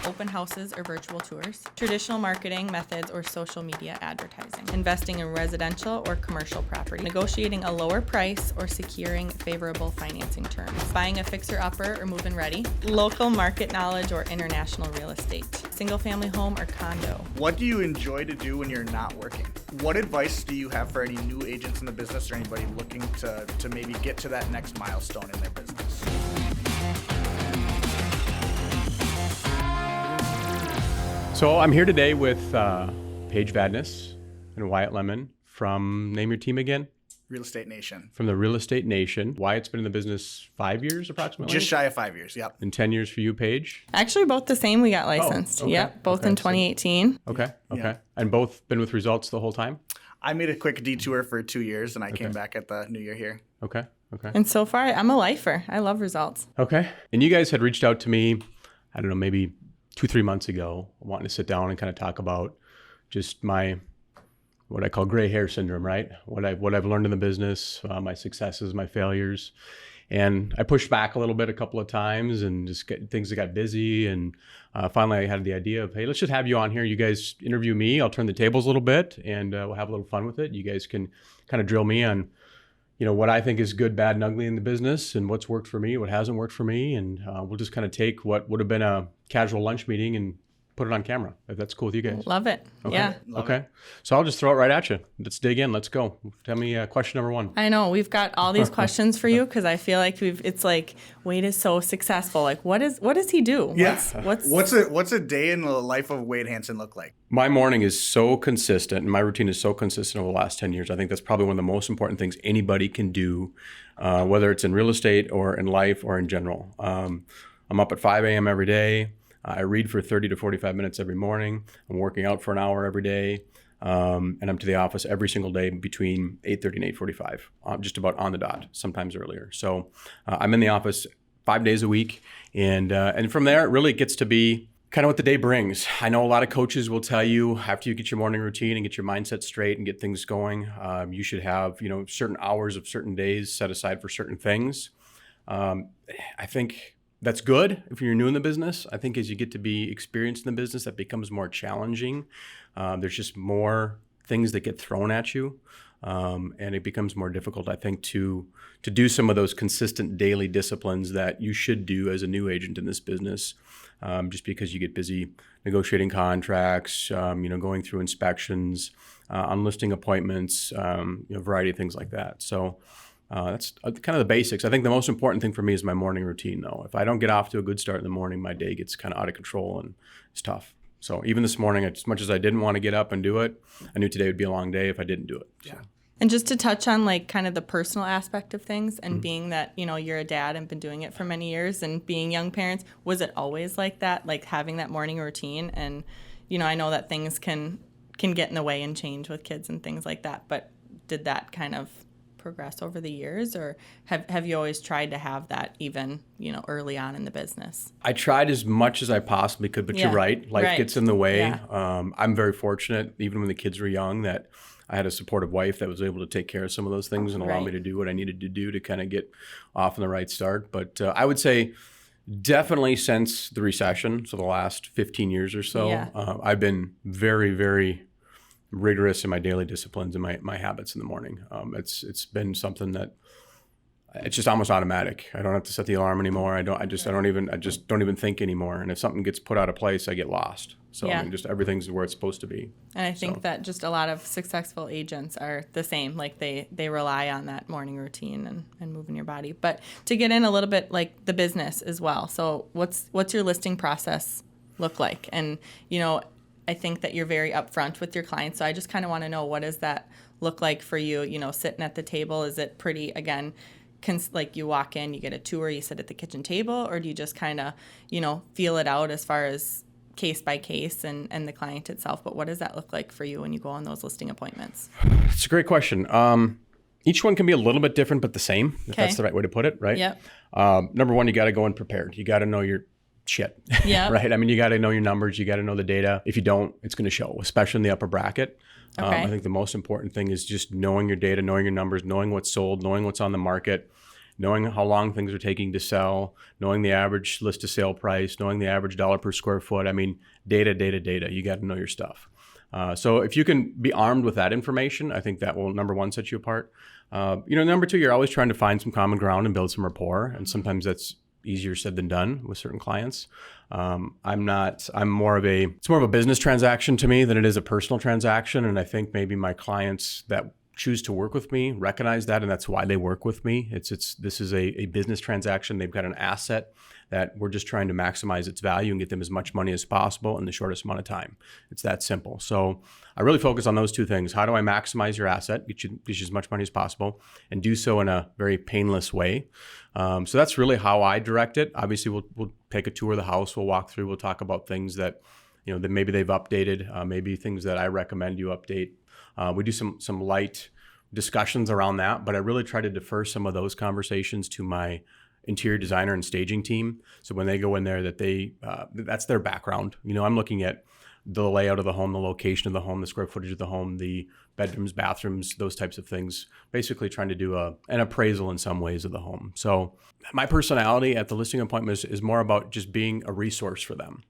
open houses or virtual tours, traditional marketing methods or social media advertising, investing in residential or commercial property, negotiating a lower price or securing favorable financing terms, buying a fixer-upper or move-in ready, local market knowledge or international real estate, single-family home or condo. What do you enjoy to do when you're not working? What advice do you have for any new agents in the business or anybody looking to maybe get to that next milestone in their business? So I'm here today with Paige Vadnais and Wyatt from, name your team again? Real Estate Nation. From the Real Estate Nation. Wyatt's been in the business 5 years approximately? Just shy of 5 years, yep. And 10 years for you, Paige? Actually, both the same. We got licensed. Okay. Yep, both in 2018. Okay. Yeah. And both been with results the whole time? I made a quick detour for 2 years and I came back at the new year here. Okay. And so far, I'm a lifer. I love results. Okay. And you guys had reached out to me, I don't know, maybe 2-3 months ago, wanting to sit down and kind of talk about just what I call gray hair syndrome, right? What I've learned in the business, my successes, my failures. And I pushed back a little bit a couple of times and just things that got busy. And finally I had the idea of, hey, let's just have you on here. You guys interview me. I'll turn the tables a little bit and we'll have a little fun with it. You guys can kind of drill me on, what I think is good, bad, and ugly in the business and what's worked for me, what hasn't worked for me. And we'll just kind of take what would have been a casual lunch meeting and put it on camera, if that's cool with you guys. Love it. Okay. Yeah. Okay. So I'll just throw it right at you. Let's dig in. Let's go. Tell me question number one. I know we've got all these questions for you because I feel like it's like Wade is so successful. Like what does he do? Yeah. What's a day in the life of Wade Hanson look like? My morning is so consistent and my routine is so consistent over the last 10 years. I think that's probably one of the most important things anybody can do, whether it's in real estate or in life or in general. I'm up at 5 a.m. every day. I read for 30 to 45 minutes every morning. I'm working out for an hour every day. And I'm to the office every single day between 8:30 and 8:45, just about on the dot, sometimes earlier. So I'm in the office 5 days a week. And from there, it really gets to be kind of what the day brings. I know a lot of coaches will tell you after you get your morning routine and get your mindset straight and get things going, you should have, certain hours of certain days set aside for certain things. I think that's good if you're new in the business. I think as you get to be experienced in the business, that becomes more challenging. There's just more things that get thrown at you. And it becomes more difficult, I think, to do some of those consistent daily disciplines that you should do as a new agent in this business, just because you get busy negotiating contracts, going through inspections, on listing appointments, a variety of things like that. So that's kind of the basics. I think the most important thing for me is my morning routine, though. If I don't get off to a good start in the morning, my day gets kind of out of control and it's tough. So even this morning, as much as I didn't want to get up and do it, I knew today would be a long day if I didn't do it. So. Yeah. And just to touch on like kind of the personal aspect of things and being that, you're a dad and been doing it for many years and being young parents, was it always like that, like having that morning routine? And, I know that things can get in the way and change with kids and things like that, but did that kind of progress over the years, or have you always tried to have that even, early on in the business? I tried as much as I possibly could, but you're right. Life gets in the way. Yeah. I'm very fortunate, even when the kids were young, that I had a supportive wife that was able to take care of some of those things and allow me to do what I needed to do to kind of get off on the right start. But I would say definitely since the recession, so the last 15 years or so, I've been very, very rigorous in my daily disciplines and my habits in the morning. It's been something that it's just almost automatic. I don't have to set the alarm anymore. I just don't even think anymore. And if something gets put out of place, I get lost. So just everything's where it's supposed to be. And I think that just a lot of successful agents are the same. Like they rely on that morning routine and moving your body. But to get in a little bit like the business as well. So what's your listing process look like? And I think that you're very upfront with your clients. So I just kind of want to know, what does that look like for you, sitting at the table? Is it pretty, again, like you walk in, you get a tour, you sit at the kitchen table, or do you just kind of, feel it out as far as case by case and the client itself? But what does that look like for you when you go on those listing appointments? It's a great question. Each one can be a little bit different, but the same, if that's the right way to put it, right? Yep. Number one, you got to go in prepared. You got to know your shit, right? I mean, you got to know your numbers. You got to know the data. If you don't, it's going to show, especially in the upper bracket. I think the most important thing is just knowing your data, knowing your numbers, knowing what's sold, knowing what's on the market, knowing how long things are taking to sell, knowing the average list to sale price, knowing the average dollar per square foot. I mean, data. You got to know your stuff. So if you can be armed with that information, I think that will, number one, set you apart. Number two, you're always trying to find some common ground and build some rapport. And sometimes that's easier said than done with certain clients. It's more of a business transaction to me than it is a personal transaction. And I think maybe my clients that choose to work with me recognize that, and that's why they work with me. This is a business transaction. They've got an asset that we're just trying to maximize its value and get them as much money as possible in the shortest amount of time. It's that simple. So I really focus on those two things. How do I maximize your asset, get you as much money as possible, and do so in a very painless way? So that's really how I direct it. Obviously, we'll take a tour of the house. We'll walk through. We'll talk about things that that maybe they've updated, maybe things that I recommend you update. We do some light discussions around that, but I really try to defer some of those conversations to my interior designer and staging team. So when they go in there, that's their background. I'm looking at the layout of the home, the location of the home, the square footage of the home, the bedrooms, bathrooms, those types of things, basically trying to do an appraisal in some ways of the home. So my personality at the listing appointment is more about just being a resource for them.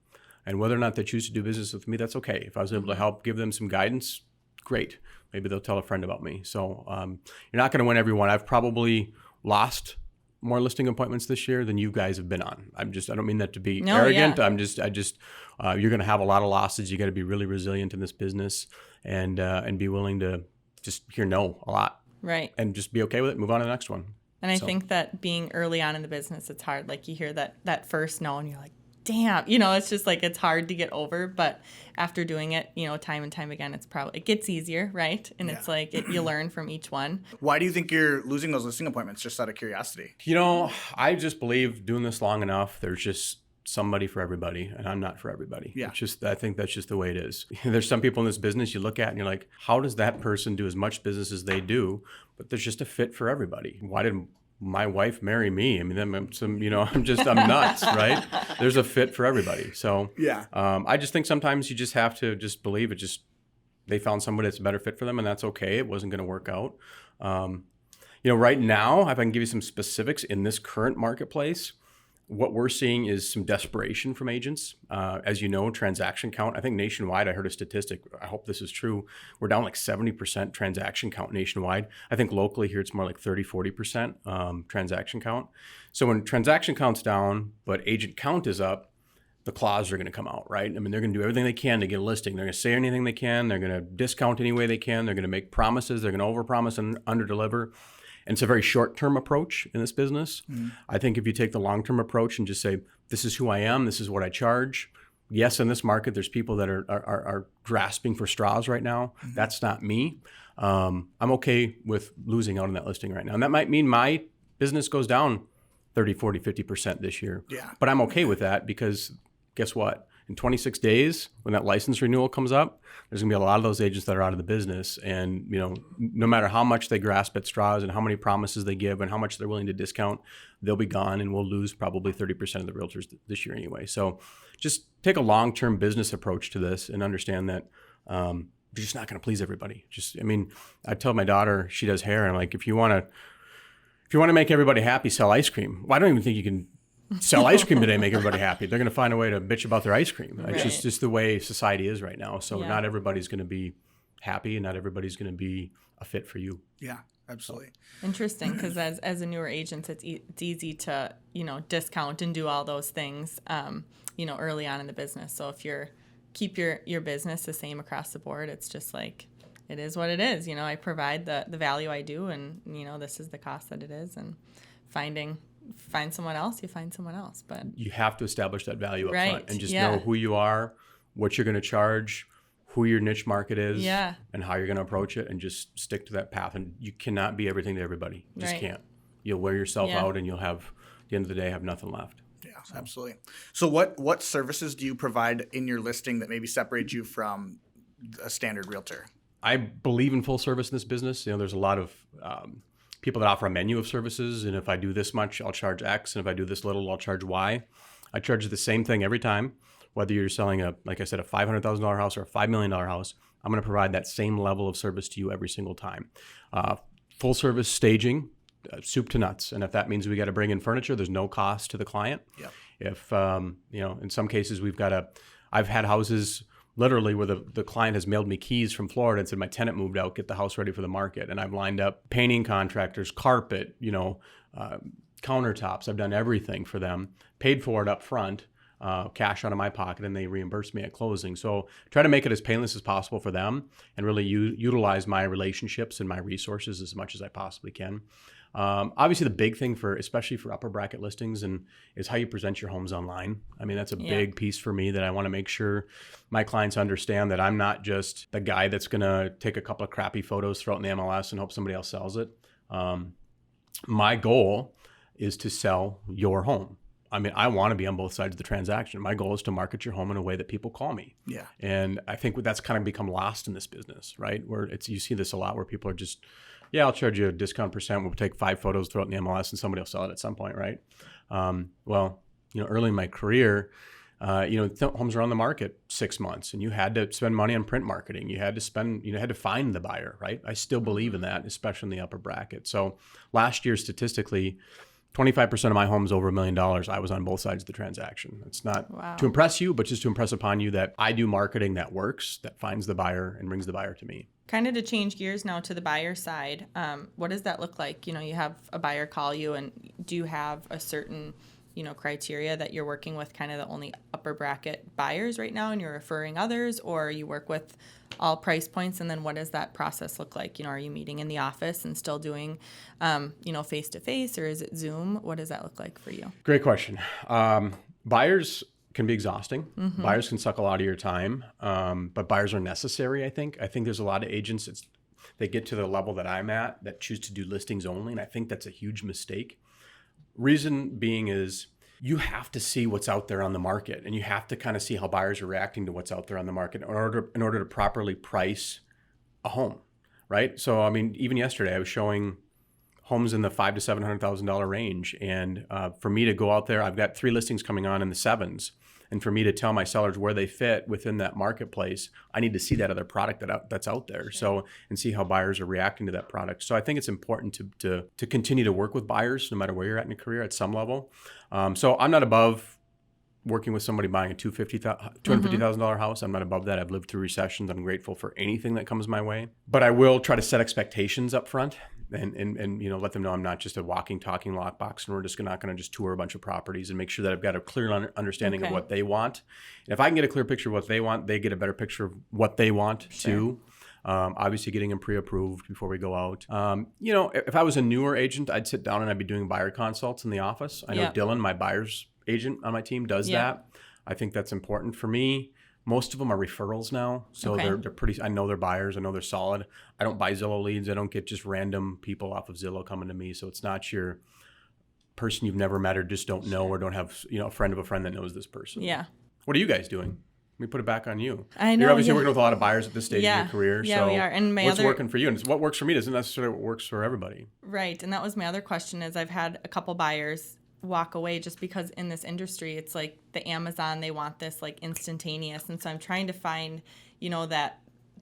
And whether or not they choose to do business with me, that's okay. If I was able to help give them some guidance, great. Maybe they'll tell a friend about me. So you're not going to win every one. I've probably lost more listing appointments this year than you guys have been on. I don't mean that to be arrogant. Yeah. You're going to have a lot of losses. You got to be really resilient in this business and be willing to just hear no a lot. Right. And just be okay with it. Move on to the next one. And I think that being early on in the business, it's hard. Like you hear that first no and you're like, damn, it's just like, it's hard to get over. But after doing it, time and time again, it gets easier, right? And it's like, you learn from each one. Why do you think you're losing those listing appointments, just out of curiosity? I just believe doing this long enough, there's just somebody for everybody, and I'm not for everybody. Yeah. I think that's just the way it is. There's some people in this business you look at and you're like, how does that person do as much business as they do? But there's just a fit for everybody. Why did my wife marry me? I mean, I'm nuts, right? There's a fit for everybody. So I just think sometimes you just have to just believe it. They found somebody that's a better fit for them, and that's okay. It wasn't going to work out. Right now, if I can give you some specifics in this current marketplace, what we're seeing is some desperation from agents. As you know, transaction count, I think nationwide, I heard a statistic, I hope this is true, we're down like 70% transaction count nationwide. I think locally here it's more like 30-40% transaction count. So when transaction count's down, but agent count is up, the claws are going to come out, right? I mean, they're going to do everything they can to get a listing. They're going to say anything they can. They're going to discount any way they can. They're going to make promises. They're going to overpromise and underdeliver. And it's a very short-term approach in this business. Mm-hmm. I think if you take the long-term approach and just say, this is who I am, this is what I charge. Yes, in this market, there's people that are grasping for straws right now. Mm-hmm. That's not me. I'm okay with losing out on that listing right now. And that might mean my business goes down 30, 40, 50% this year. Yeah. But I'm okay with that because guess what? In 26 days, when that license renewal comes up, there's going to be a lot of those agents that are out of the business. And, no matter how much they grasp at straws and how many promises they give and how much they're willing to discount, they'll be gone and we'll lose probably 30% of the realtors this year anyway. So just take a long-term business approach to this and understand that you're just not going to please everybody. I tell my daughter, she does hair, and I'm like, if you want to make everybody happy, sell ice cream. Well, I don't even think you can sell ice cream today, make everybody happy. They're going to find a way to bitch about their ice cream. Right. It's just the way society is right now. So not everybody's going to be happy and not everybody's going to be a fit for you. Yeah, absolutely. Interesting, because as a newer agent, it's easy to, discount and do all those things, early on in the business. So if keep your business the same across the board, it's just like, it is what it is. I provide the value I do, and, this is the cost that it is, and find someone else, you find someone else. But you have to establish that value up front and just know who you are, what you're going to charge, who your niche market is, and how you're going to approach it, and just stick to that path. And you cannot be everything to everybody. You just can't. You'll wear yourself out, and you'll have, at the end of the day, have nothing left. Yeah, absolutely. So what services do you provide in your listing that maybe separate you from a standard realtor? I believe in full service in this business. There's a lot of people that offer a menu of services, and if I do this much, I'll charge X, and if I do this little, I'll charge Y. I charge the same thing every time, whether you're selling like I said, a $500,000 house or a $5 million house. I'm going to provide that same level of service to you every single time. Full service staging, soup to nuts. And if that means we got to bring in furniture, there's no cost to the client. Yep. If, in some cases I've had houses literally where the client has mailed me keys from Florida and said, my tenant moved out, get the house ready for the market. And I've lined up painting contractors, carpet, countertops. I've done everything for them, paid for it up front, cash out of my pocket, and they reimburse me at closing. So try to make it as painless as possible for them and really utilize my relationships and my resources as much as I possibly can. Obviously, the big thing especially for upper bracket listings is how you present your homes online. I mean, that's a big piece for me that I want to make sure my clients understand that I'm not just the guy that's going to take a couple of crappy photos, throw it in the MLS and hope somebody else sells it. My goal is to sell your home. I mean, I want to be on both sides of the transaction. My goal is to market your home in a way that people call me. Yeah. And I think that's kind of become lost in this business, right? Where you see this a lot where people are just, I'll charge you a discount %. We'll take 5 photos, throw it in the MLS, and somebody will sell it at some point, right? Early in my career, homes were on the market 6 months, and you had to spend money on print marketing. You had to find the buyer, right? I still believe in that, especially in the upper bracket. So last year, statistically, 25% of my homes over $1 million, I was on both sides of the transaction. It's not to impress you, but just to impress upon you that I do marketing that works, that finds the buyer and brings the buyer to me. Kind of to change gears now to the buyer side, what does that look like? You have a buyer call you, and do you have a certain, criteria that you're working with kind of the only upper bracket buyers right now and you're referring others, or you work with all price points? And then what does that process look like? Are you meeting in the office and still doing, face-to-face, or is it Zoom? What does that look like for you? Great question. Buyers can be exhausting. Mm-hmm. Buyers can suck a lot of your time, but buyers are necessary, I think. I think there's a lot of agents they get to the level that I'm at that choose to do listings only, and I think that's a huge mistake. Reason being is you have to see what's out there on the market, and you have to kind of see how buyers are reacting to what's out there on the market in order to properly price a home, right? So, I mean, even yesterday I was showing homes in the $500,000 to $700,000 range, and for me to go out there, I've got 3 listings coming on in the 7s. And for me to tell my sellers where they fit within that marketplace, I need to see that other product that's out there. So, and see how buyers are reacting to that product. So I think it's important to continue to work with buyers, no matter where you're at in your career, at some level. So I'm not above working with somebody buying a $250,000 house. I'm not above that. I've lived through recessions. I'm grateful for anything that comes my way. But I will try to set expectations up front and let them know I'm not just a walking, talking lockbox, and we're just not going to just tour a bunch of properties, and make sure that I've got a clear understanding of what they want. And if I can get a clear picture of what they want, they get a better picture of what they want too. Obviously getting them pre-approved before we go out. If I was a newer agent, I'd sit down and I'd be doing buyer consults in the office. I know Dylan, my buyer's agent on my team, does that. I think that's important for me. Most of them are referrals now, so they're pretty. I know they're buyers. I know they're solid. I don't buy Zillow leads. I don't get just random people off of Zillow coming to me. So it's not your person you've never met or just don't know or don't have a friend of a friend that knows this person. Yeah. What are you guys doing? Let me put it back on you. I know. You're obviously working with a lot of buyers at this stage in your career. Yeah, so we are. And what's working for you? And what works for me doesn't necessarily what works for everybody. Right. And that was my other question is I've had a couple buyers walk away just because in this industry, it's like the Amazon, they want this like instantaneous. And so I'm trying to find,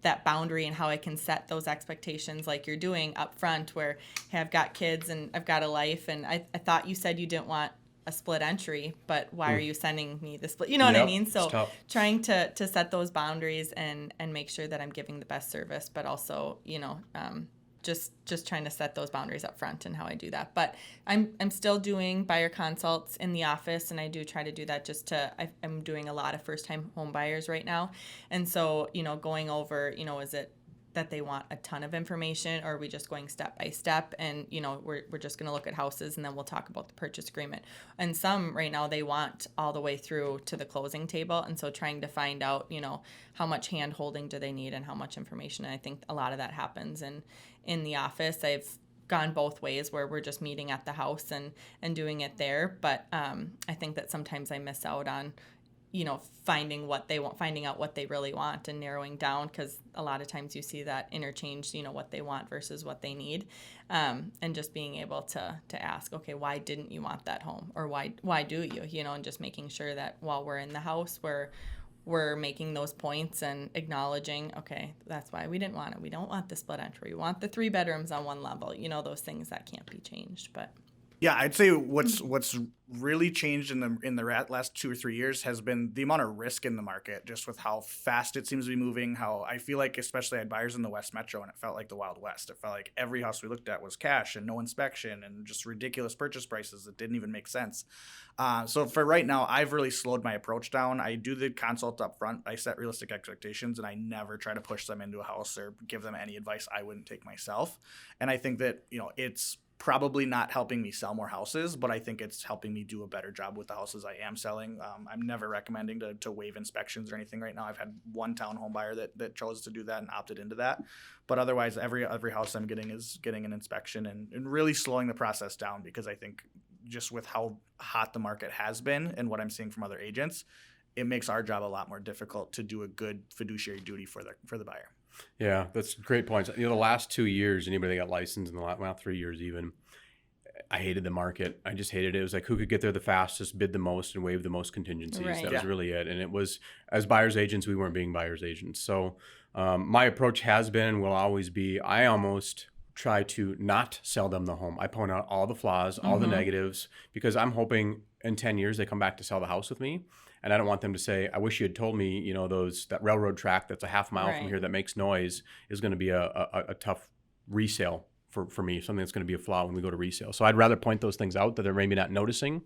that boundary and how I can set those expectations like you're doing up front where, hey, I've got kids and I've got a life. And I thought you said you didn't want a split entry, but why are you sending me the split? You know what I mean? So trying to set those boundaries and make sure that I'm giving the best service, but also, just trying to set those boundaries up front and how I do that. But I'm still doing buyer consults in the office, and I do try to do that I'm doing a lot of first-time home buyers right now. And so, going over, is it that they want a ton of information, or are we just going step by step and we're just going to look at houses and then we'll talk about the purchase agreement. And some right now they want all the way through to the closing table, and so trying to find out how much hand holding do they need and how much information. And I think a lot of that happens in the office. I've gone both ways where we're just meeting at the house and doing it there, but I think that sometimes I miss out on finding what they want, finding out what they really want and narrowing down, because a lot of times you see that interchange, what they want versus what they need. And just being able to ask, okay, why didn't you want that home? Or why do you, and just making sure that while we're in the house, we're making those points and acknowledging, okay, that's why we didn't want it. We don't want the split entry. We want the 3 bedrooms on one level. You know, those things that can't be changed. But Yeah, I'd say what's really changed in the last 2 or 3 years has been the amount of risk in the market, just with how fast it seems to be moving. How I feel like, especially I had buyers in the West Metro, and it felt like the Wild West. It felt like every house we looked at was cash and no inspection and just ridiculous purchase prices that didn't even make sense. So for right now, I've really slowed my approach down. I do the consult up front. I set realistic expectations, and I never try to push them into a house or give them any advice I wouldn't take myself. And I think that, it's probably not helping me sell more houses, but I think it's helping me do a better job with the houses I am selling. I'm never recommending to waive inspections or anything right now. I've had one townhome buyer that chose to do that and opted into that. But otherwise, every house I'm getting is getting an inspection and really slowing the process down, because I think just with how hot the market has been and what I'm seeing from other agents, it makes our job a lot more difficult to do a good fiduciary duty for the buyer. Yeah, that's great points. The last 2 years, anybody that got licensed in the last 3 years even, I hated the market. I just hated it. It was like who could get there the fastest, bid the most, and waive the most contingencies. Right. That was really it. And it was, as buyer's agents, we weren't being buyer's agents. So my approach has been and will always be, I almost try to not sell them the home. I point out all the flaws, all the negatives, because I'm hoping in 10 years they come back to sell the house with me. And I don't want them to say, I wish you had told me, that railroad track that's a half mile from here that makes noise is going to be a tough resale for me, something that's going to be a flaw when we go to resale. So I'd rather point those things out that they're maybe not noticing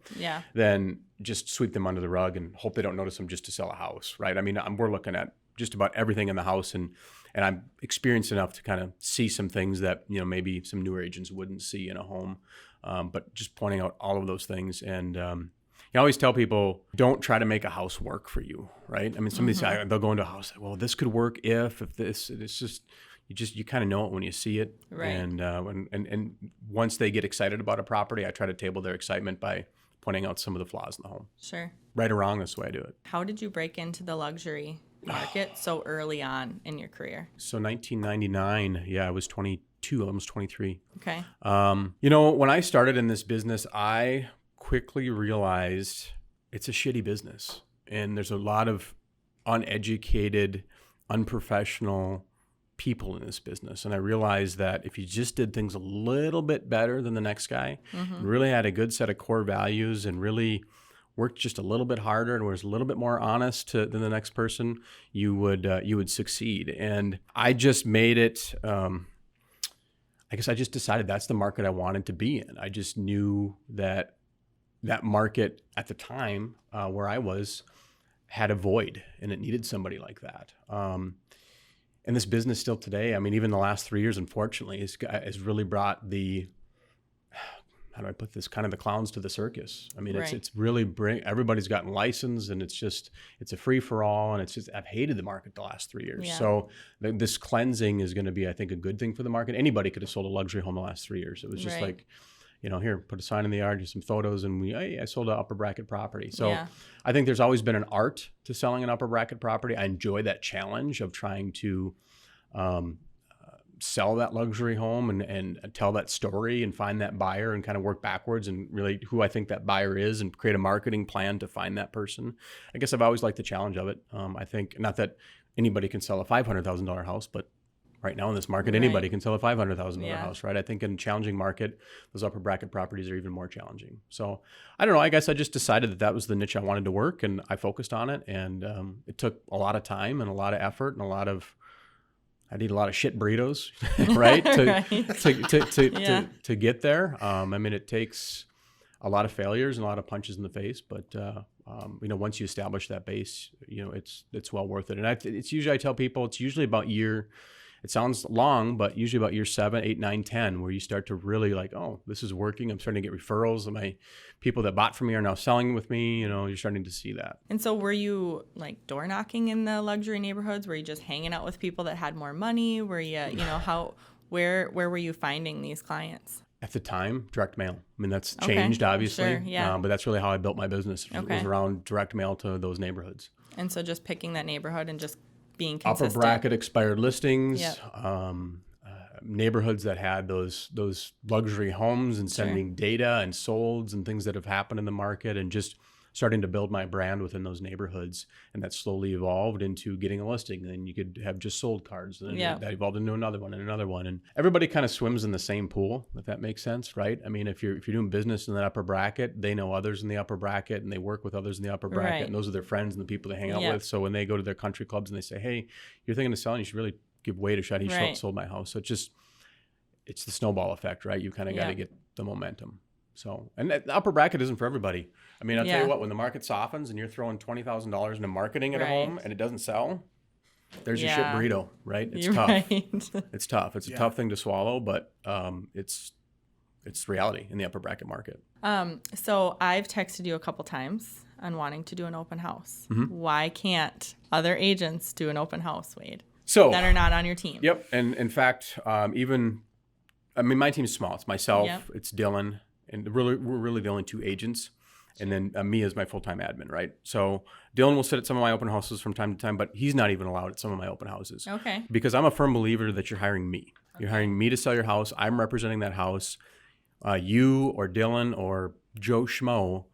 than just sweep them under the rug and hope they don't notice them just to sell a house, right? I mean, we're looking at just about everything in the house, and I'm experienced enough to kind of see some things that, maybe some newer agents wouldn't see in a home, but just pointing out all of those things. And I always tell people, don't try to make a house work for you, right? I mean, somebody say, they'll go into a house, well, this could work if this, it's just, you kind of know it when you see it. Right. And once they get excited about a property, I try to table their excitement by pointing out some of the flaws in the home. Sure. Right or wrong, that's the way I do it. How did you break into the luxury market so early on in your career? So 1999, I was 22, almost 23. Okay. When I started in this business, I quickly realized it's a shitty business. And there's a lot of uneducated, unprofessional people in this business. And I realized that if you just did things a little bit better than the next guy, and really had a good set of core values and really worked just a little bit harder and was a little bit more honest than the next person, you would succeed. And I just made it, I guess I just decided that's the market I wanted to be in. I just knew that market at the time where I was had a void, and it needed somebody like that. And this business still today, I mean, even the last 3 years, unfortunately, has really brought how do I put this, kind of the clowns to the circus. I mean, it's really everybody's gotten licensed, and it's a free for all. And I've hated the market the last 3 years. Yeah. So this cleansing is going to be, I think, a good thing for the market. Anybody could have sold a luxury home the last 3 years. It was just like, here, put a sign in the yard, some photos, and I sold an upper bracket property. So I think there's always been an art to selling an upper bracket property. I enjoy that challenge of trying to sell that luxury home and tell that story and find that buyer and kind of work backwards and really who I think that buyer is and create a marketing plan to find that person. I guess I've always liked the challenge of it. I think not that anybody can sell a $500,000 house, but right now in this market, anybody can sell a $500,000 house, right? I think in a challenging market, those upper bracket properties are even more challenging. So I don't know. I guess I just decided that was the niche I wanted to work, and I focused on it. And it took a lot of time and a lot of effort and I'd eat a lot of shit burritos, right? To get there. I mean, it takes a lot of failures and a lot of punches in the face, but once you establish that base, it's well worth it. And it's usually, I tell people, it's usually about it sounds long, but usually about year 7, 8, 9, 10, where you start to really like, oh, this is working. I'm starting to get referrals. And my people that bought from me are now selling with me. You're starting to see that. And so were you like door knocking in the luxury neighborhoods? Were you just hanging out with people that had more money? Were you, where were you finding these clients? At the time, direct mail. I mean, that's changed, obviously. Sure, yeah. But that's really how I built my business. It was around direct mail to those neighborhoods. And so just picking that neighborhood and just being consistent. Upper bracket expired listings, neighborhoods that had those luxury homes and sending data and solds and things that have happened in the market, and just starting to build my brand within those neighborhoods, and that slowly evolved into getting a listing. And then you could have just sold cards, and then that evolved into another one and another one. And everybody kind of swims in the same pool, if that makes sense, right? I mean, if you're doing business in that upper bracket, they know others in the upper bracket, and they work with others in the upper bracket, and those are their friends and the people they hang out with. So when they go to their country clubs and they say, "Hey, you're thinking of selling, you should really give Wyatt a shot. He sold my house." So it's the snowball effect, right? You kind of got to get the momentum. So, and the upper bracket isn't for everybody. I mean, I'll tell you what, when the market softens and you're throwing $20,000 into marketing at a home and it doesn't sell, there's your shit burrito, right? It's tough. It's tough. It's a tough thing to swallow, but it's reality in the upper bracket market. So I've texted you a couple times on wanting to do an open house. Why can't other agents do an open house, Wade, that are not on your team? Yep. And in fact, my team's small. It's myself, it's Dylan, and we're really the only two agents. And then me as my full-time admin, right? So Dylan will sit at some of my open houses from time to time, but he's not even allowed at some of my open houses. Okay. Because I'm a firm believer that you're hiring me. Okay. You're hiring me to sell your house. I'm representing that house. You or Dylan or Joe Schmo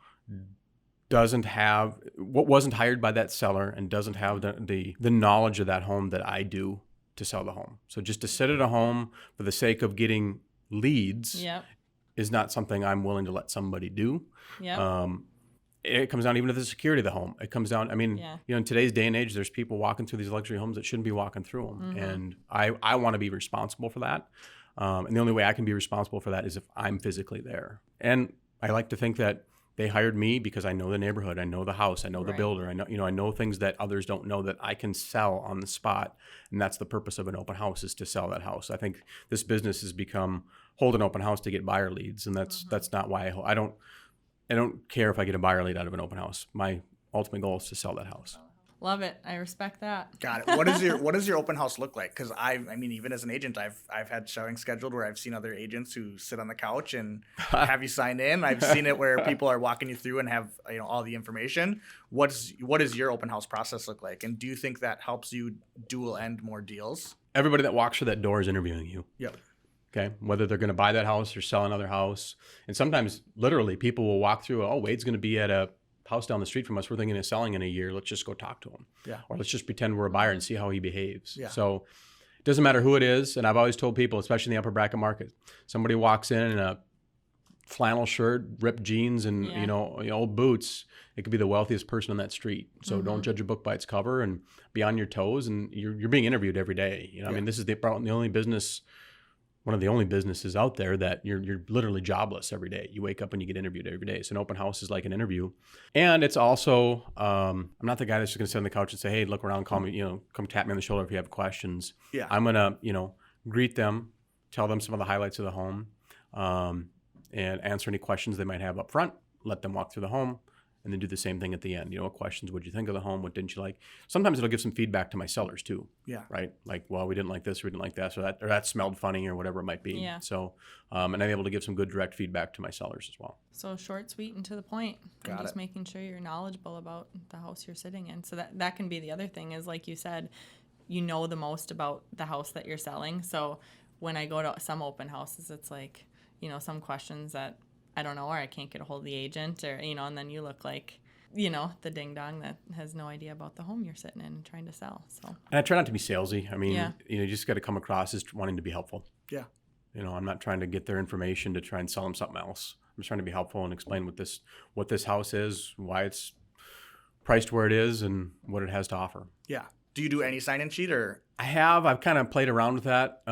wasn't hired by that seller and doesn't have the knowledge of that home that I do to sell the home. So just to sit at a home for the sake of getting leads is not something I'm willing to let somebody do. It comes down even to the security of the home. It comes down, in today's day and age, there's people walking through these luxury homes that shouldn't be walking through them. And I want to be responsible for that. And the only way I can be responsible for that is if I'm physically there. And I like to think that they hired me because I know the neighborhood, I know the house, I know the builder, I know things that others don't know that I can sell on the spot. And that's the purpose of an open house, is to sell that house. I think this business has become hold an open house to get buyer leads, and that's not why I don't care if I get a buyer lead out of an open house. My ultimate goal is to sell that house. Love it. I respect that. Got it. What does your open house look like? Because I mean, even as an agent, I've had showings scheduled where I've seen other agents who sit on the couch and have you sign in. I've seen it where people are walking you through and have all the information. What does your open house process look like? And do you think that helps you dual end more deals? Everybody that walks through that door is interviewing you. Yep. Okay, whether they're going to buy that house or sell another house. And sometimes, literally, people will walk through, oh, Wade's going to be at a house down the street from us. We're thinking of selling in a year. Let's just go talk to him. Yeah. Or let's just pretend we're a buyer and see how he behaves. Yeah. So it doesn't matter who it is. And I've always told people, especially in the upper bracket market, somebody walks in a flannel shirt, ripped jeans, and old boots. It could be the wealthiest person on that street. So don't judge a book by its cover, and be on your toes. And you're being interviewed every day. I mean, this is the only business. One of the only businesses out there that you're literally jobless every day. You wake up and you get interviewed every day. So an open house is like an interview. And it's also, I'm not the guy that's just going to sit on the couch and say, hey, look around, call me, come tap me on the shoulder if you have questions. Yeah. I'm going to, greet them, tell them some of the highlights of the home, and answer any questions they might have up front, let them walk through the home, and then do the same thing at the end. What questions would you think of the home? What didn't you like? Sometimes it'll give some feedback to my sellers too. Yeah. Right? Like, well, we didn't like this, or we didn't like that, or that smelled funny, or whatever it might be. Yeah. So, and I'm able to give some good direct feedback to my sellers as well. So short, sweet, and to the point. And just making sure you're knowledgeable about the house you're sitting in. So that can be the other thing is, like you said, you know the most about the house that you're selling. So when I go to some open houses, it's like, some questions that I don't know, or I can't get a hold of the agent, or, and then you look like, the ding dong that has no idea about the home you're sitting in and trying to sell. So, and I try not to be salesy. I mean, you just got to come across as wanting to be helpful. Yeah. I'm not trying to get their information to try and sell them something else. I'm just trying to be helpful and explain what this house is, why it's priced where it is, and what it has to offer. Yeah. Do you do any sign-in sheet, or? I've kind of played around with that.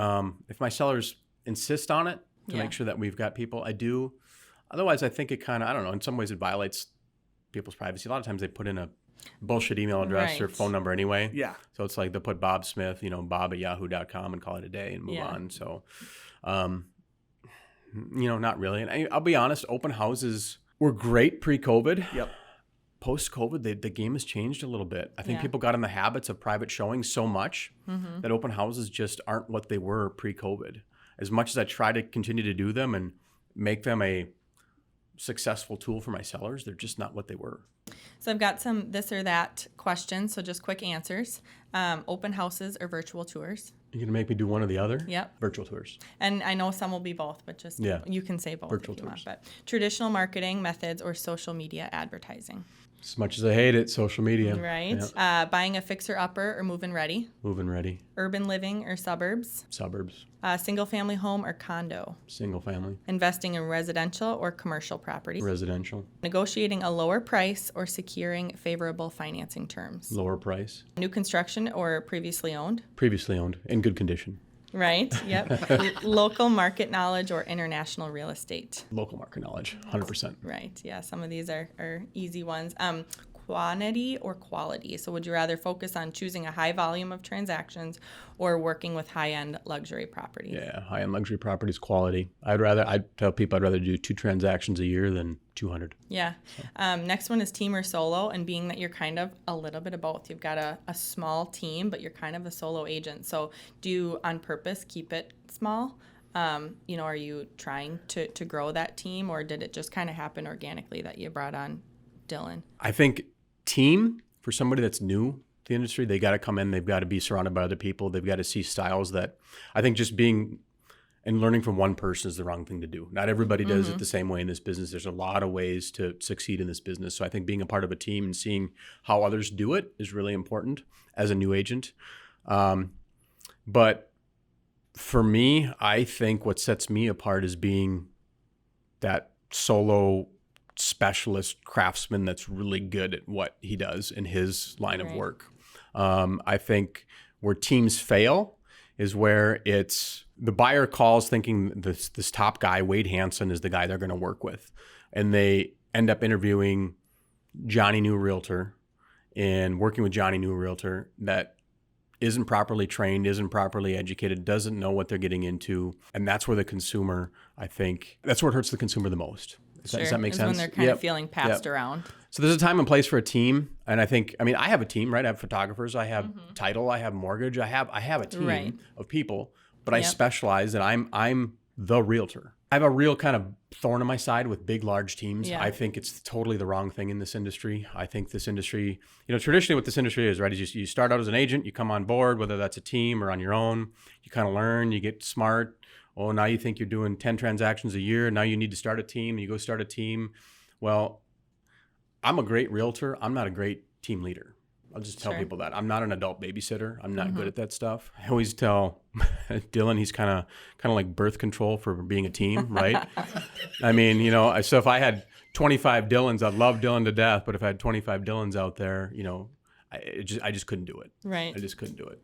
If my sellers insist on it to make sure that we've got people, I do. Otherwise, I think it kind of, I don't know, in some ways it violates people's privacy. A lot of times they put in a bullshit email address or phone number anyway. Yeah. So it's like they'll put Bob Smith, bob@yahoo.com and call it a day and move on. So, not really. And I'll be honest, open houses were great pre-COVID. Yep. Post-COVID, the game has changed a little bit. I think people got in the habits of private showing so much that open houses just aren't what they were pre-COVID. As much as I try to continue to do them and make them a successful tool for my sellers. They're just not what they were. So I've got some this or that questions, so just quick answers. Open houses or virtual tours? You're going to make me do one or the other? Yep. Virtual tours. And I know some will be both, but just you can say both Virtual if you tours. want. But traditional marketing methods or social media advertising? As much as I hate it, social media. Right. Yeah. Buying a fixer-upper or move-in ready? Move-in ready. Urban living or suburbs? Suburbs. Single-family home or condo? Single family. Investing in residential or commercial property? Residential. Negotiating a lower price or securing favorable financing terms? Lower price. New construction or previously owned? Previously owned. In good condition. Right. Yep. Local market knowledge or international real estate? Local market knowledge. 100%. Right. Yeah. Some of these are easy ones. Quantity or quality? So would you rather focus on choosing a high volume of transactions or working with high-end luxury property? Yeah, high-end luxury properties, quality. I'd tell people I'd rather do 2 transactions a year than 200. Yeah. Next one is team or solo, and being that you're kind of a little bit of both. You've got a small team, but you're kind of a solo agent. So do you on purpose keep it small? Are you trying to grow that team, or did it just kind of happen organically that you brought on Dylan? I think team, for somebody that's new to the industry, they got to come in, they've got to be surrounded by other people, they've got to see styles that I think just being and learning from one person is the wrong thing to do. Not everybody does it the same way in this business. There's a lot of ways to succeed in this business. So I think being a part of a team and seeing how others do it is really important as a new agent. But for me, I think what sets me apart is being that solo specialist craftsman that's really good at what he does in his line of work. I think where teams fail is where it's the buyer calls thinking this top guy, Wade Hanson, is the guy they're going to work with. And they end up interviewing Johnny New Realtor and working with Johnny New Realtor that isn't properly trained, isn't properly educated, doesn't know what they're getting into. And that's where the consumer, I think, that's where it hurts the consumer the most. Does that make sense? When they're kind of feeling passed around. So there's a time and place for a team. And I have a team, right? I have photographers, I have title, I have mortgage, I have a team of people, but I specialize and I'm the realtor. I have a real kind of thorn in my side with big, large teams. I think it's totally the wrong thing in this industry. I think this industry, traditionally what this industry is, right, is you start out as an agent, you come on board, whether that's a team or on your own, you kind of learn, you get smart. Oh, now you think you're doing 10 transactions a year. Now you need to start a team. You go start a team. Well, I'm a great realtor. I'm not a great team leader. I'll just tell people that. I'm not an adult babysitter. I'm not good at that stuff. I always tell Dylan he's kind of like birth control for being a team, right? So if I had 25 Dylans, I'd love Dylan to death. But if I had 25 Dylans out there, I just couldn't do it. Right. I just couldn't do it.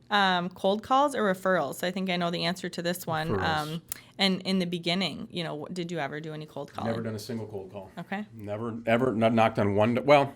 Cold calls or referrals? I think I know the answer to this one. And in the beginning, did you ever do any cold calling? Never done a single cold call. Okay. Never, ever, not knocked on one. Well,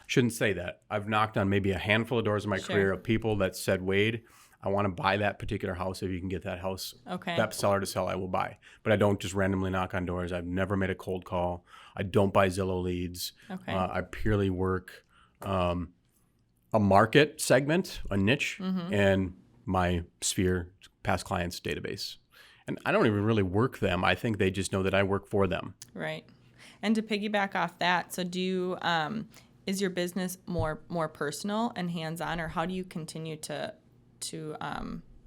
shouldn't say that. I've knocked on maybe a handful of doors in my career of people that said, Wade, I want to buy that particular house. If you can get that house, that seller to sell, I will buy. But I don't just randomly knock on doors. I've never made a cold call. I don't buy Zillow leads. Okay. I purely work a market segment, a niche, and my sphere, past clients database. And I don't even really work them. I think they just know that I work for them. Right. And to piggyback off that, so do you, is your business more personal and hands-on, or how do you continue to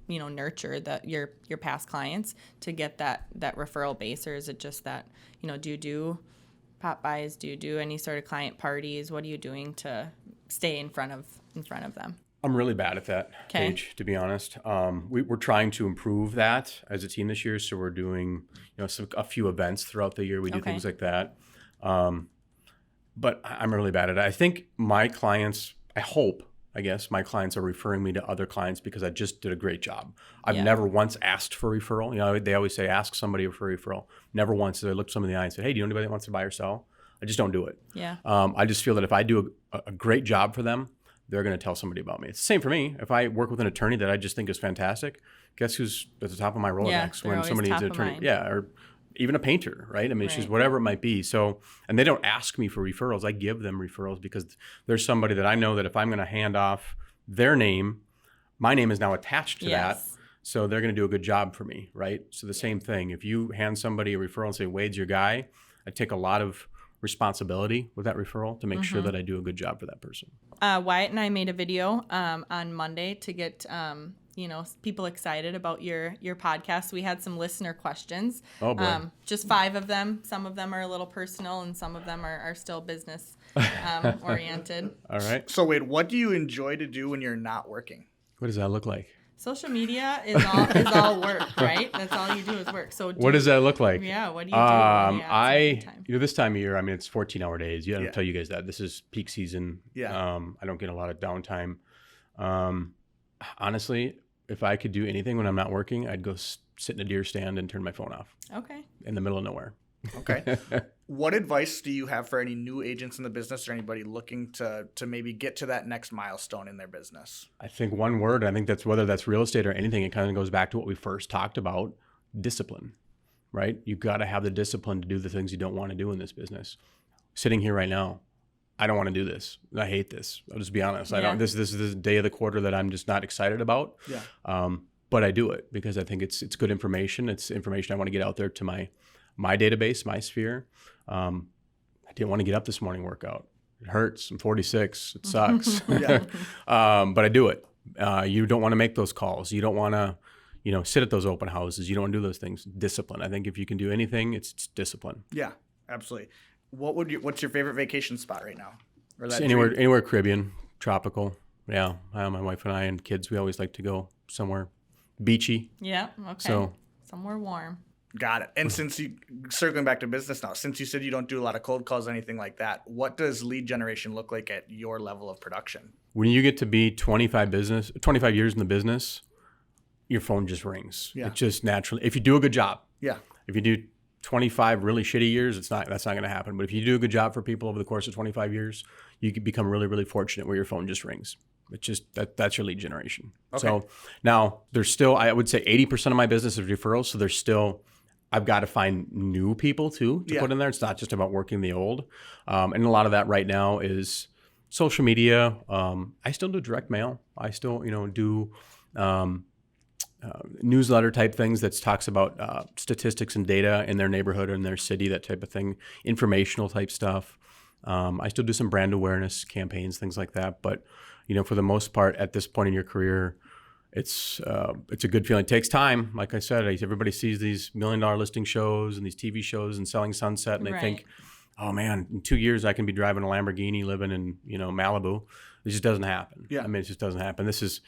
nurture your past clients to get that referral base, or is it just that, do you do pop buys? Do you do any sort of client parties? What are you doing to stay in front of them? I'm really bad at that, Paige, to be honest. We're trying to improve that as a team this year. So we're doing, a few events throughout the year. We do things like that. But I'm really bad at it. I think my clients, my clients are referring me to other clients because I just did a great job. I've never once asked for a referral. They always say, ask somebody for a referral. Never once did I look somebody in the eye and say, hey, do you know anybody that wants to buy or sell? I just don't do it. Yeah. I just feel that if I do a great job for them, they're going to tell somebody about me. It's the same for me. If I work with an attorney that I just think is fantastic, guess who's at the top of my Rolodex when somebody needs an attorney? Or even a painter, right? It's just whatever it might be. So, and they don't ask me for referrals. I give them referrals because there's somebody that I know that if I'm going to hand off their name, my name is now attached to that. So they're going to do a good job for me, right? So the same thing. If you hand somebody a referral and say, Wade's your guy, I take a lot of responsibility with that referral to make sure that I do a good job for that person. Wyatt and I made a video on Monday to get people excited about your podcast. We had some listener questions. Oh boy. Just 5 of them. Some of them are a little personal, and some of them are still business oriented. All right. So wait, what do you enjoy to do when you're not working? What does that look like? Social media is all work, right? That's all you do is work. So what does that look like? Yeah, what do you do? When you have some time? This time of year, I mean, it's 14-hour days. Yeah, I'll Yeah. tell you guys that. This is peak season. Yeah. I don't get a lot of downtime. Honestly, if I could do anything when I'm not working, I'd go sit in a deer stand and turn my phone off Okay. in the middle of nowhere. Okay. What advice do you have for any new agents in the business or anybody looking to maybe get to that next milestone in their business? I think one word, I think that's whether that's real estate or anything, it kind of goes back to what we first talked about, discipline, right? You've got to have the discipline to do the things you don't want to do in this business. Sitting here right now, I don't want to do this. I hate this. I'll just be honest. I don't. This is the day of the quarter that I'm just not excited about. Yeah. But I do it because I think it's good information. It's information I want to get out there to my database, my sphere. I didn't want to get up this morning workout. It hurts. I'm 46. It sucks. Yeah. But I do it. You don't want to make those calls. You don't want to, sit at those open houses. You don't want to do those things. Discipline. I think if you can do anything, it's discipline. Yeah, absolutely. What's your favorite vacation spot right now? Or that anywhere Caribbean, tropical. Yeah. My wife and I and kids, we always like to go somewhere beachy. Yeah. Okay. So somewhere warm. Got it. And circling back to business now, since you said you don't do a lot of cold calls, anything like that, what does lead generation look like at your level of production? When you get to be 25 years in the business, your phone just rings. Yeah. It just naturally, if you do a good job. Yeah. If you do 25 really shitty years, that's not going to happen. But if you do a good job for people over the course of 25 years, you can become really, really fortunate where your phone just rings. It's just that's your lead generation. Okay. So now there's still, I would say 80% of my business is referrals. So there's still, I've got to find new people too to put in there. It's not just about working the old. And a lot of that right now is social media. I still do direct mail. I still, do newsletter type things that talks about statistics and data in their neighborhood or in their city, that type of thing, informational type stuff. I still do some brand awareness campaigns, things like that. But, for the most part, at this point in your career, it's a good feeling. It takes time. Like I said, everybody sees these $1 million listing shows and these TV shows and Selling Sunset, and they think, oh man, in 2 years I can be driving a Lamborghini, living in Malibu. It just doesn't happen. Yeah. I mean, it just doesn't happen. This is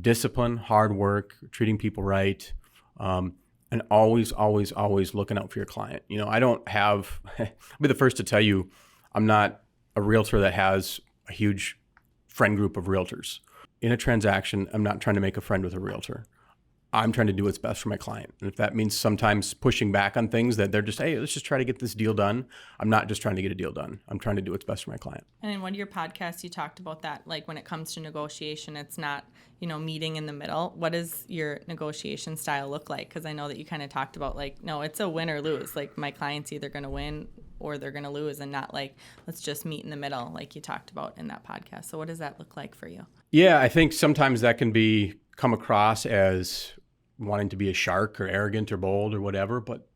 discipline, hard work, treating people right, and always looking out for your client. I don't have. I'll be the first to tell you, I'm not a realtor that has a huge friend group of realtors. In a transaction, I'm not trying to make a friend with a realtor. I'm trying to do what's best for my client. And if that means sometimes pushing back on things that they're just, hey, let's just try to get this deal done. I'm not just trying to get a deal done. I'm trying to do what's best for my client. And in one of your podcasts, you talked about that, like when it comes to negotiation, it's not, meeting in the middle. What does your negotiation style look like? Because I know that you kind of talked about no, it's a win or lose. Like my client's either going to win or they're going to lose, and not let's just meet in the middle like you talked about in that podcast. So what does that look like for you? Yeah, I think sometimes that can come across as wanting to be a shark or arrogant or bold or whatever, but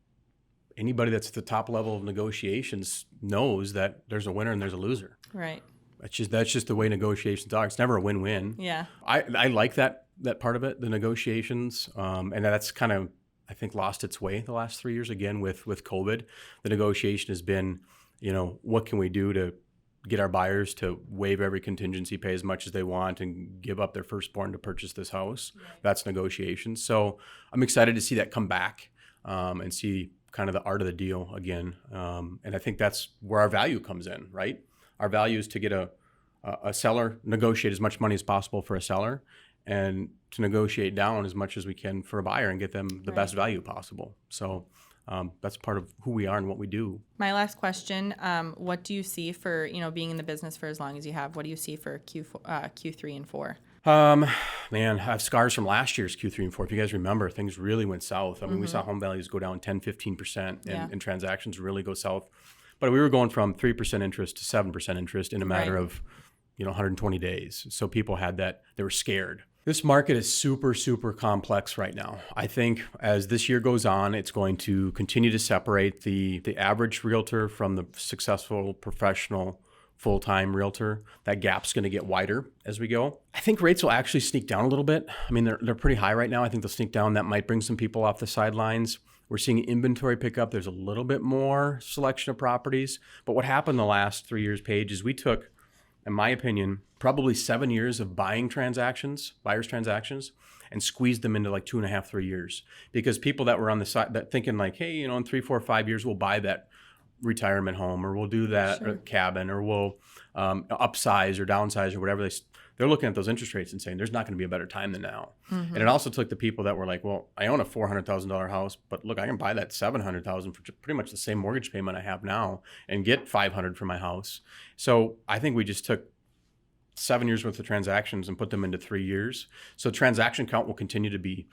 anybody that's at the top level of negotiations knows that there's a winner and there's a loser. Right. That's just the way negotiations are. It's never a win-win. Yeah. I like that part of it, the negotiations, and that's kind of, I think, lost its way the last 3 years again with COVID. The negotiation has been, what can we do to get our buyers to waive every contingency, pay as much as they want, and give up their firstborn to purchase this house. Right. That's negotiation. So I'm excited to see that come back and see kind of the art of the deal again. And I think that's where our value comes in, right? Our value is to get a seller, negotiate as much money as possible for a seller, and to negotiate down as much as we can for a buyer and get them the best value possible. So that's part of who we are and what we do. My last question, what do you see for, being in the business for as long as you have? What do you see for Q3 and 4? Man, I have scars from last year's Q3 and 4. If you guys remember, things really went south. I mean, we saw home values go down 10, 15% and transactions really go south. But we were going from 3% interest to 7% interest in a matter of 120 days. So people had that, they were scared. This market is super, super complex right now. I think as this year goes on, it's going to continue to separate the average realtor from the successful professional full-time realtor. That gap's going to get wider as we go. I think rates will actually sneak down a little bit. I mean, they're pretty high right now. I think they'll sneak down. That might bring some people off the sidelines. We're seeing inventory pick up. There's a little bit more selection of properties. But what happened the last 3 years, Paige, is we took, in my opinion, probably 7 years of buyers transactions, and squeezed them into like 2.5, 3 years. Because people that were on the side that thinking like, hey, in 3, 4, 5 years, we'll buy that retirement home, or we'll do that cabin, or we'll upsize or downsize or whatever. They're looking at those interest rates and saying there's not going to be a better time than now. And it also took the people that were like, well, I own a $400,000 house, but look, I can buy that $700,000 for pretty much the same mortgage payment I have now and get $500 for my house. So I think we just took 7 years worth of transactions and put them into 3 years. So transaction count will continue to be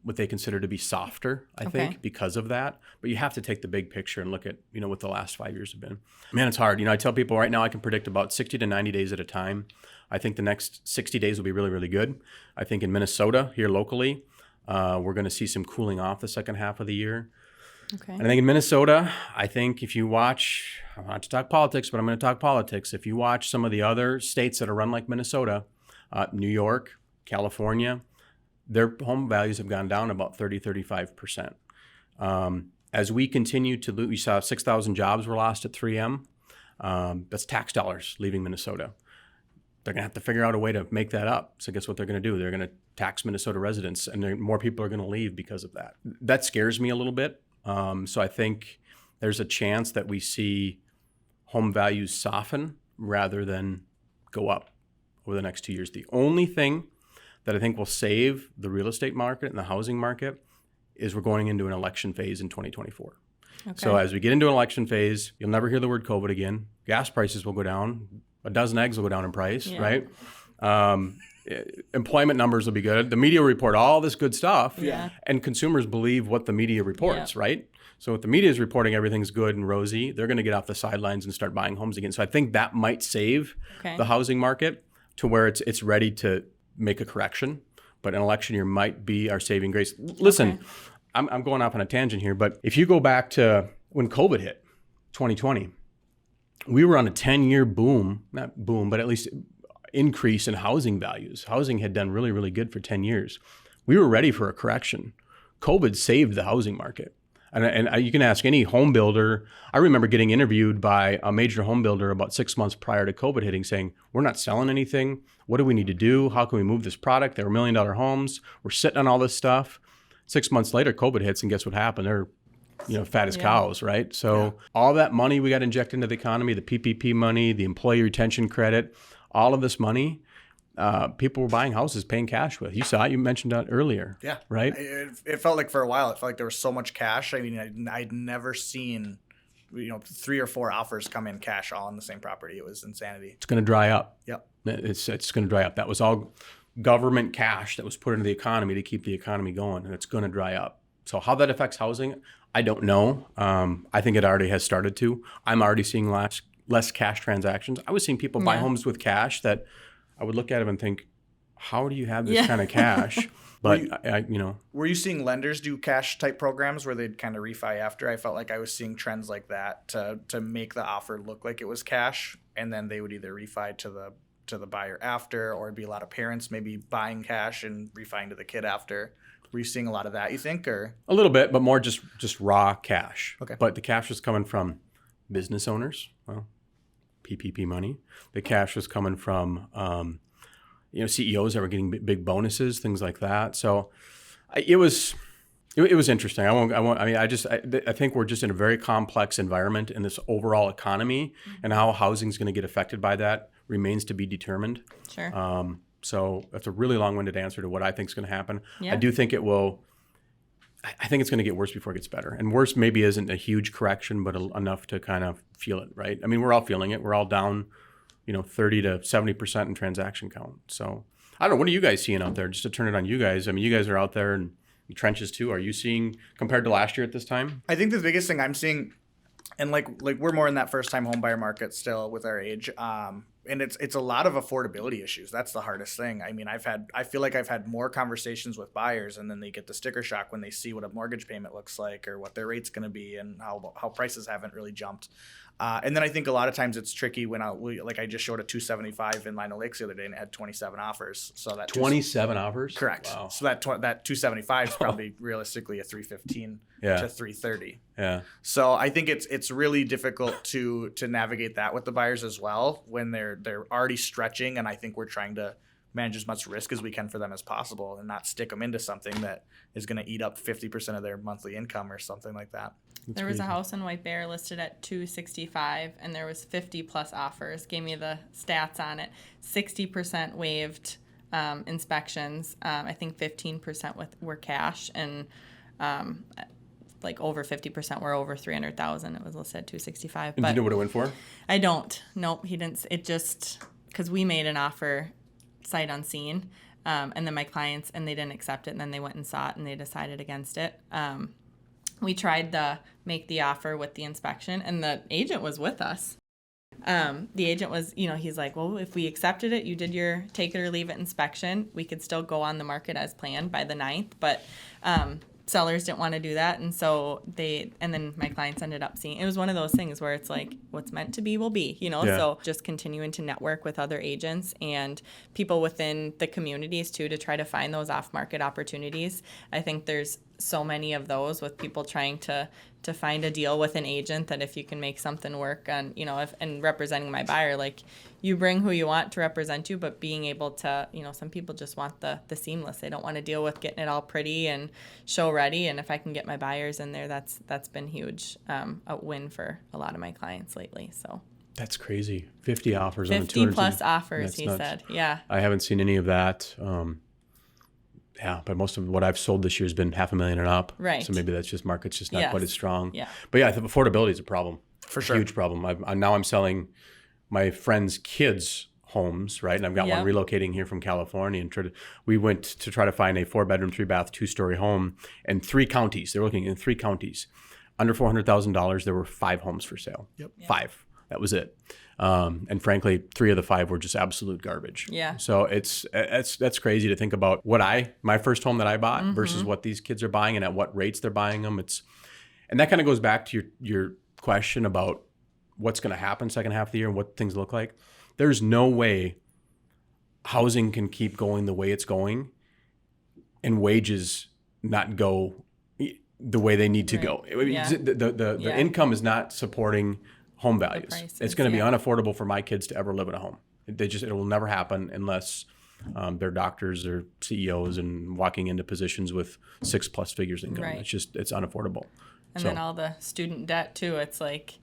what they consider to be softer, I think, because of that. But you have to take the big picture and look at, what the last 5 years have been. Man, it's hard. I tell people right now I can predict about 60 to 90 days at a time. I think the next 60 days will be really, really good. I think in Minnesota, here locally, we're going to see some cooling off the second half of the year. Okay. And I think in Minnesota, I think if you watch, I want to talk politics, but I'm going to talk politics. If you watch some of the other states that are run like Minnesota, New York, California, their home values have gone down about 30, 35%. As we continue to lose, we saw 6,000 jobs were lost at 3M. That's tax dollars leaving Minnesota. They're going to have to figure out a way to make that up. So guess what they're going to do? They're going to tax Minnesota residents, and more people are going to leave because of that. That scares me a little bit. So I think there's a chance that we see home values soften rather than go up over the next 2 years. The only thing that I think will save the real estate market and the housing market is we're going into an election phase in 2024. Okay. So as we get into an election phase, you'll never hear the word COVID again. Gas prices will go down. A dozen eggs will go down in price, right? Employment numbers will be good. The media will report all this good stuff, and consumers believe what the media reports, right? So if the media is reporting everything's good and rosy, they're going to get off the sidelines and start buying homes again. So I think that might save the housing market to where it's ready to make a correction. But an election year might be our saving grace. Listen, I'm going off on a tangent here, but if you go back to when COVID hit, 2020, we were on a 10-year boom, not boom, but at least increase in housing values. Housing had done really, really good for 10 years. We were ready for a correction. COVID saved the housing market. And you can ask any home builder. I remember getting interviewed by a major home builder about 6 months prior to COVID hitting saying, we're not selling anything. What do we need to do? How can we move this product? They were $1 million homes. We're sitting on all this stuff. 6 months later, COVID hits, and guess what happened? They're fat as cows, right? So all that money we got injected into the economy, the PPP money, the employee retention credit, all of this money, people were buying houses, paying cash with. You saw it. You mentioned that earlier. Yeah. Right? It felt like for a while, it felt like there was so much cash. I mean, I'd never seen, 3 or 4 offers come in cash all on the same property. It was insanity. It's going to dry up. Yep. It's going to dry up. That was all government cash that was put into the economy to keep the economy going, and it's going to dry up. So how that affects housing, I don't know. I think it already has started to. I'm already seeing less cash transactions. I was seeing people buy homes with cash that I would look at them and think, how do you have this kind of cash? But were you seeing lenders do cash type programs where they'd kind of refi after? I felt like I was seeing trends like that to make the offer look like it was cash, and then they would either refi to the buyer after, or it'd be a lot of parents maybe buying cash and refining to the kid after. Were you seeing a lot of that, you think, or? A little bit, but more just raw cash. Okay. But the cash was coming from business owners, PPP money. The cash was coming from, CEOs that were getting big bonuses, things like that. So it was interesting. I think we're just in a very complex environment in this overall economy, and how housing is going to get affected by that remains to be determined. Sure. So that's a really long-winded answer to what I think is going to happen. Yeah. I do think it will. I think it's going to get worse before it gets better. And worse maybe isn't a huge correction, but enough to kind of feel it, right? I mean, we're all feeling it. We're all down, 30 to 70% in transaction count. So I don't know. What are you guys seeing out there? Just to turn it on you guys. I mean, you guys are out there in the trenches too. Are you seeing, compared to last year at this time? I think the biggest thing I'm seeing, and like we're more in that first-time home buyer market still with our age, and it's a lot of affordability issues. That's the hardest thing. I mean, I feel like I've had more conversations with buyers, and then they get the sticker shock when they see what a mortgage payment looks like or what their rate's going to be, and how prices haven't really jumped. And then I think a lot of times it's tricky when I just showed a 275 in Lino Lakes the other day, and it had 27 offers. So that 27 offers? Correct. Wow. So that 275 is probably realistically a 315 to 330. Yeah. So I think it's really difficult to navigate that with the buyers as well when they're already stretching, and I think we're trying to manage as much risk as we can for them as possible and not stick them into something that is going to eat up 50% of their monthly income or something like that. There was a house in White Bear listed at 265, and there was 50 plus offers. Gave me the stats on it. 60% waived inspections. I think 15% were cash, and like over 50% were over 300,000. It was listed at 265. And do you know what it went for? I don't. Nope, he didn't. It just because we made an offer sight unseen, and then my clients, and they didn't accept it, and then they went and saw it, and they decided against it. We tried to make the offer with the inspection, and the agent was with us. The agent was, he's like, well, if we accepted it, you did your take it or leave it inspection, we could still go on the market as planned by the 9th, but sellers didn't want to do that, and so and then my clients ended up seeing, it was one of those things where it's like, what's meant to be will be, so just continuing to network with other agents and people within the communities too to try to find those off-market opportunities. I think there's so many of those with people trying to find a deal with an agent that if you can make something work on, and representing my buyer, like you bring who you want to represent you, but being able to, some people just want the seamless. They don't want to deal with getting it all pretty and show ready. And if I can get my buyers in there, that's been huge, a win for a lot of my clients lately. So that's crazy. 50 offers on the 50 plus offers, he said. Yeah. I haven't seen any of that. Yeah, but most of what I've sold this year has been $500,000 and up. Right. So maybe that's just market's just not quite as strong. Yeah. But yeah, I think affordability is a problem. For sure. Huge problem. I'm selling my friends' kids' homes, right? And I've got one relocating here from California. And we went to try to find a 4-bedroom, 3-bath, 2-story home in 3 counties. They're looking in 3 counties. Under $400,000, there were 5 homes for sale. Yep. 5. That was it. And frankly, 3 of the 5 were just absolute garbage. Yeah. So that's crazy to think about my first home that I bought versus what these kids are buying and at what rates they're buying them. And that kind of goes back to your question about what's going to happen second half of the year and what things look like. There's no way housing can keep going the way it's going and wages not go the way they need to go. The income is not supporting home values. Prices, it's going to be unaffordable for my kids to ever live in a home. It will never happen unless they're doctors or CEOs and walking into positions with 6+ figures income. Right. It's unaffordable. And then all the student debt too. It's like,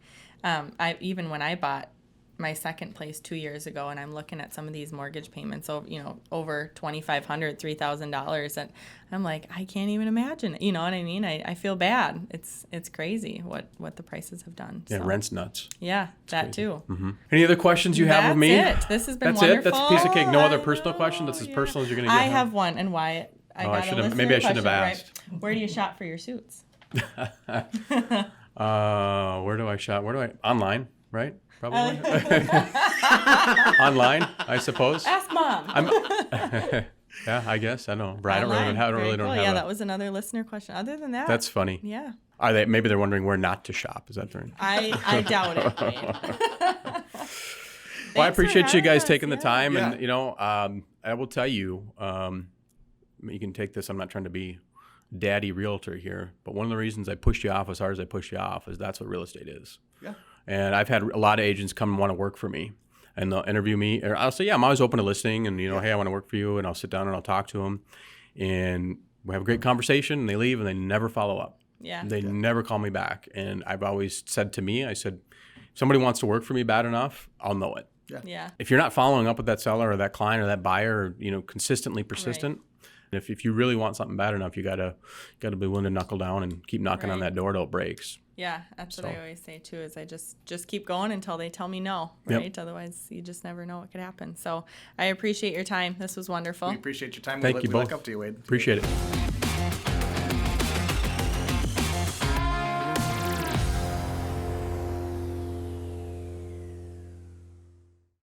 even when I bought my second place 2 years ago, and I'm looking at some of these mortgage payments over $2,500, $3,000, and I'm like, I can't even imagine it. You know what I mean? I feel bad. It's crazy what the prices have done. Yeah, so. Rent's nuts. Yeah, it's that crazy. too. Mm-hmm. Any other questions you have of me? That's it. This has been That's wonderful. That's a piece of cake. No other personal question. That's as personal as you're going to get. I have one, and Wyatt. Maybe I shouldn't have asked. Right? Where do you shop for your suits? Where do I shop? Online, right? Probably. Online, I suppose. Ask Mom. Yeah, I guess. I know. I don't really know. Yeah, that was another listener question. Other than that. That's funny. Yeah. Maybe they're wondering where not to shop. Is that right? I doubt it. Well, I appreciate you guys taking the time. Yeah. And, I will tell you, you can take this. I'm not trying to be daddy realtor here, but one of the reasons I pushed you off as hard as I pushed you off is that's what real estate is. Yeah. And I've had a lot of agents come and want to work for me, and they'll interview me. Or I'll say, yeah, I'm always open to listening, and hey, I want to work for you, and I'll sit down and I'll talk to them, and we have a great conversation, and they leave, and they never follow up. Yeah. They never call me back, and I've always said to me, I said, if somebody wants to work for me bad enough, I'll know it. Yeah. If you're not following up with that seller or that client or that buyer, consistently persistent. Right. If you really want something bad enough, you gotta be willing to knuckle down and keep knocking on that door till it breaks. Yeah, that's what I always say too. Is I just keep going until they tell me no, right? Yep. Otherwise, you just never know what could happen. So I appreciate your time. This was wonderful. We appreciate your time. Thank you both. Look up to you, Wade. Appreciate it.